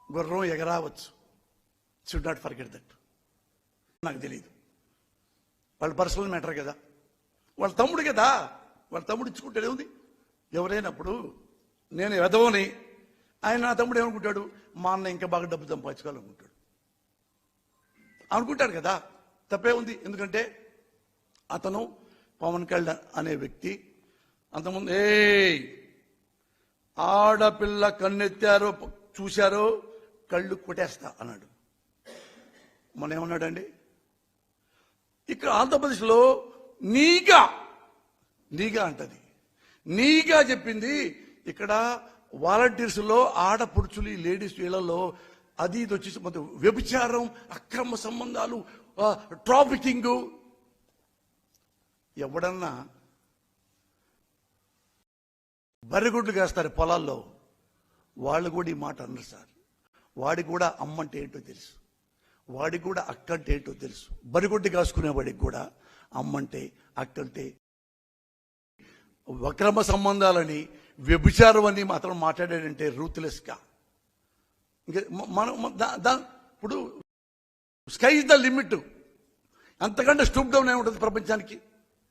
గుర్రం ఎగరావచ్చు. Should not forget that. నాకు తెలియదు, వాళ్ళ పర్సనల్ మ్యాటర్ కదా, వాళ్ళ తమ్ముడు కదా, వాళ్ళ తమ్ముడు ఇచ్చుకుంటాడు ఏముంది. ఎవరైనప్పుడు నేను ఎదవని, ఆయన నా తమ్ముడు ఏమనుకుంటాడు, మా అన్న ఇంకా బాగా డబ్బు సంపాదించుకోవాలనుకుంటాడు, అనుకుంటాడు కదా, తప్పే ఉంది. ఎందుకంటే అతను పవన్ కళ్యాణ్ అనే వ్యక్తి అంతకుముందు ఆడపిల్ల కన్నెత్తారో చూశారో కళ్ళు కొట్టేస్తా అన్నాడు. మొన్న ఏమన్నాడండి, ఇక్కడ ఆంధ్రప్రదేశ్లో నీగా అంటది, నీగా చెప్పింది. ఇక్కడ వాలంటీర్స్ లో ఆడపురుషులు లేడీస్ వీళ్ళలో అది ఇది వచ్చేసి మొత్తం వ్యభిచారం, అక్రమ సంబంధాలు, ట్రాఫికింగ్. ఎవడన్నా బర్రెగుడ్లు కాస్తారు పొలాల్లో, వాళ్ళు కూడా ఈ మాట అన్నారు సార్. వాడికి కూడా అమ్మంటే ఏంటో తెలుసు, వాడికి కూడా అక్కంటే ఏంటో తెలుసు. బరిగొడ్డి కాసుకునే వాడికి కూడా అమ్మంటే అక్కంటే, అక్రమ సంబంధాలని వ్యభిచారం అని మాత్రం మాట్లాడాడంటే రూత్లెస్గా. ఇంకా మనం ఇప్పుడు స్కై ఇస్ ద లిమిట్, అంతకంటే స్టూప్ డౌన్ ఏముంటుంది ప్రపంచానికి.